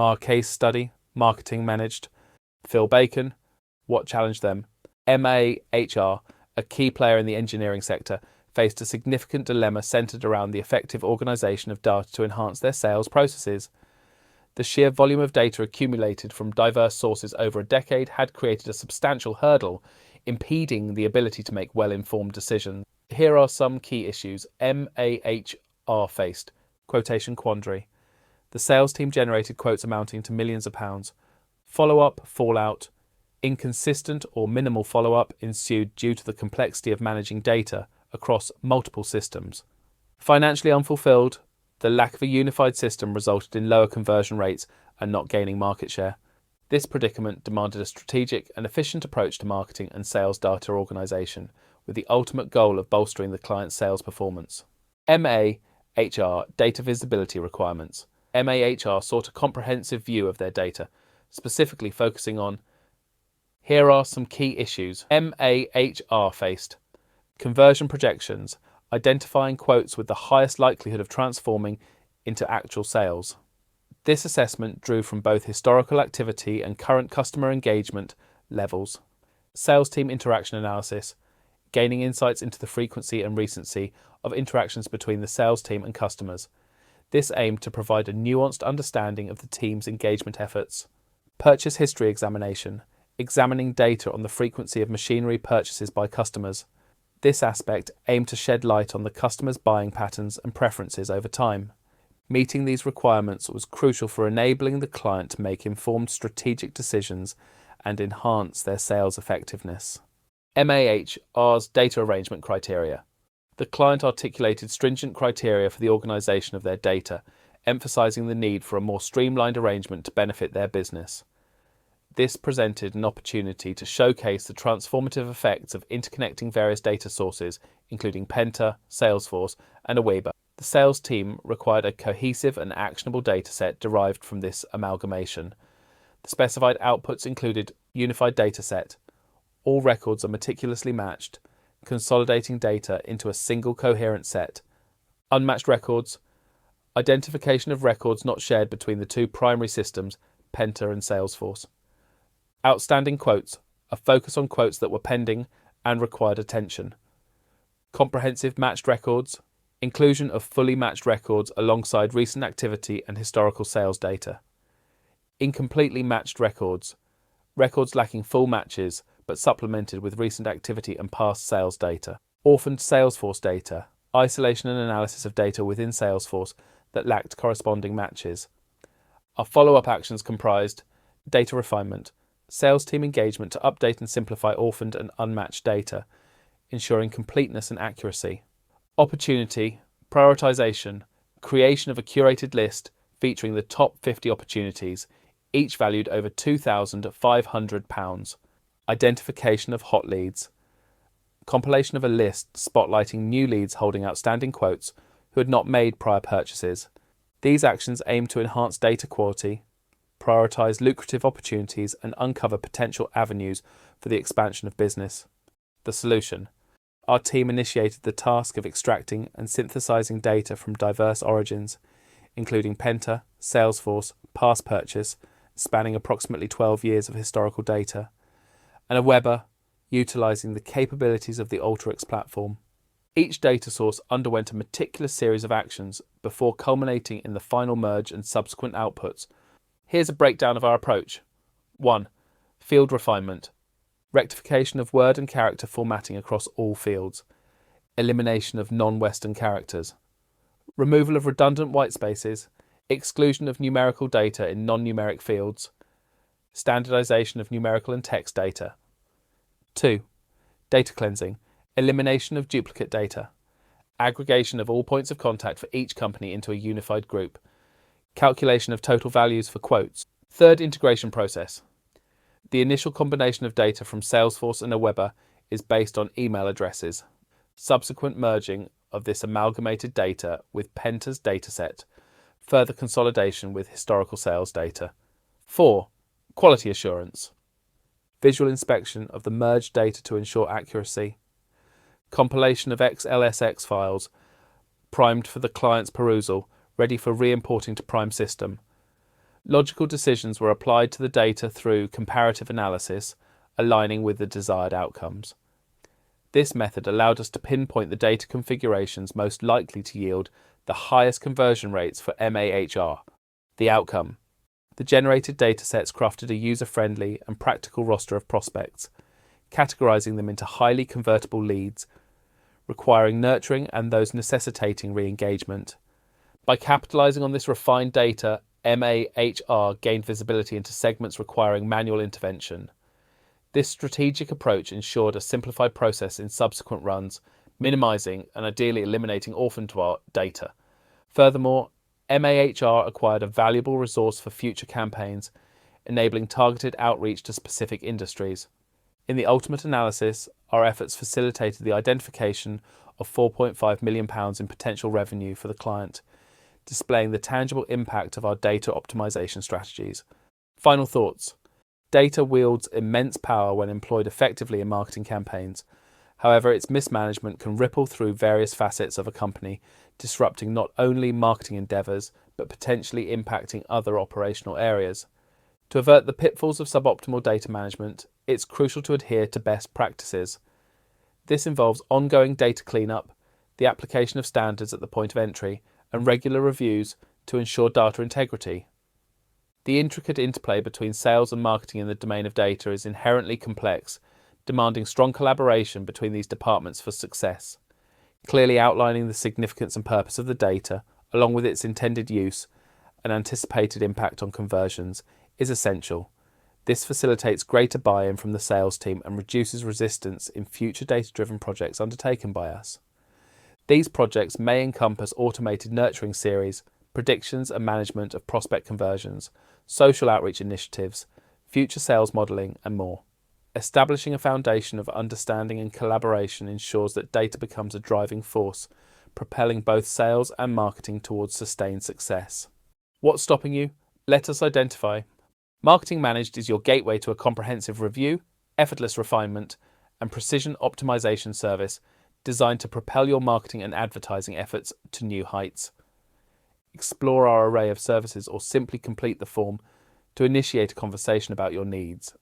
MAHR case study, marketing managed. Phil Bacon, what challenged them? MAHR, a key player in the engineering sector, faced a significant dilemma centered around the effective organization of data to enhance their sales processes. The sheer volume of data accumulated from diverse sources over a decade had created a substantial hurdle, impeding the ability to make well-informed decisions. Here are some key issues MAHR faced. Quotation quandary. The sales team generated quotes amounting to millions of pounds. Follow-up, fallout. Inconsistent or minimal follow-up ensued due to the complexity of managing data across multiple systems. Financially unfulfilled, the lack of a unified system resulted in lower conversion rates and not gaining market share. This predicament demanded a strategic and efficient approach to marketing and sales data organization, with the ultimate goal of bolstering the client's sales performance. MAHR data visibility requirements. MAHR sought a comprehensive view of their data, specifically focusing on here are some key issues MAHR faced. Conversion projections, identifying quotes with the highest likelihood of transforming into actual sales. This assessment drew from both historical activity and current customer engagement levels. Sales team interaction analysis, gaining insights into the frequency and recency of interactions between the sales team and customers. This aimed to provide a nuanced understanding of the team's engagement efforts. Purchase history examination, examining data on the frequency of machinery purchases by customers. This aspect aimed to shed light on the customer's buying patterns and preferences over time. Meeting these requirements was crucial for enabling the client to make informed strategic decisions and enhance their sales effectiveness. MAHR's data arrangement criteria. The client articulated stringent criteria for the organization of their data, emphasizing the need for a more streamlined arrangement to benefit their business. This presented an opportunity to showcase the transformative effects of interconnecting various data sources, including Penta, Salesforce, and Ariba. The sales team required a cohesive and actionable dataset derived from this amalgamation. The specified outputs included unified dataset. All records are meticulously matched, consolidating data into a single coherent set. Unmatched records. Identification of records not shared between the two primary systems, Penta and Salesforce. Outstanding quotes, a focus on quotes that were pending and required attention. Comprehensive matched records, inclusion of fully matched records alongside recent activity and historical sales data. Incompletely matched records, records lacking full matches but supplemented with recent activity and past sales data. Orphaned Salesforce data, isolation and analysis of data within Salesforce that lacked corresponding matches. Our follow-up actions comprised data refinement, sales team engagement to update and simplify orphaned and unmatched data, ensuring completeness and accuracy. Opportunity, prioritization, creation of a curated list featuring the top 50 opportunities, each valued over £2,500. Identification of hot leads. Compilation of a list spotlighting new leads holding outstanding quotes who had not made prior purchases. These actions aim to enhance data quality, prioritize lucrative opportunities, and uncover potential avenues for the expansion of business. The solution. Our team initiated the task of extracting and synthesizing data from diverse origins, including Penta, Salesforce, past purchase, spanning approximately 12 years of historical data, and Ariba, utilizing the capabilities of the Alteryx platform. Each data source underwent a meticulous series of actions before culminating in the final merge and subsequent outputs. Here's a breakdown of our approach. 1. Field refinement. Rectification of word and character formatting across all fields. Elimination of non-Western characters. Removal of redundant white spaces. Exclusion of numerical data in non-numeric fields. Standardization of numerical and text data. 2. Data cleansing. Elimination of duplicate data. Aggregation of all points of contact for each company into a unified group. Calculation of total values for quotes. Third integration process. The initial combination of data from Salesforce and Ariba is based on email addresses. Subsequent merging of this amalgamated data with Penta's dataset. Further consolidation with historical sales data. 4. Quality assurance. Visual inspection of the merged data to ensure accuracy. Compilation of XLSX files, primed for the client's perusal, ready for re-importing to Prime system. Logical decisions were applied to the data through comparative analysis, aligning with the desired outcomes. This method allowed us to pinpoint the data configurations most likely to yield the highest conversion rates for MAHR. The outcome: the generated datasets crafted a user-friendly and practical roster of prospects, categorizing them into highly convertible leads, requiring nurturing and those necessitating re-engagement. By capitalizing on this refined data, MAHR gained visibility into segments requiring manual intervention. This strategic approach ensured a simplified process in subsequent runs, minimizing and ideally eliminating orphan data. Furthermore, MAHR acquired a valuable resource for future campaigns, enabling targeted outreach to specific industries. In the ultimate analysis, our efforts facilitated the identification of £4.5 million in potential revenue for the client, displaying the tangible impact of our data optimization strategies. Final thoughts. Data wields immense power when employed effectively in marketing campaigns. However, its mismanagement can ripple through various facets of a company, disrupting not only marketing endeavours, but potentially impacting other operational areas. To avert the pitfalls of suboptimal data management, it's crucial to adhere to best practices. This involves ongoing data cleanup, the application of standards at the point of entry, and regular reviews to ensure data integrity. The intricate interplay between sales and marketing in the domain of data is inherently complex, demanding strong collaboration between these departments for success. Clearly outlining the significance and purpose of the data, along with its intended use and anticipated impact on conversions, is essential. This facilitates greater buy-in from the sales team and reduces resistance in future data-driven projects undertaken by us. These projects may encompass automated nurturing series, predictions and management of prospect conversions, social outreach initiatives, future sales modelling, and more. Establishing a foundation of understanding and collaboration ensures that data becomes a driving force, propelling both sales and marketing towards sustained success. What's stopping you? Let us identify. Marketing Managed is your gateway to a comprehensive review, effortless refinement, and precision optimization service designed to propel your marketing and advertising efforts to new heights. Explore our array of services or simply complete the form to initiate a conversation about your needs.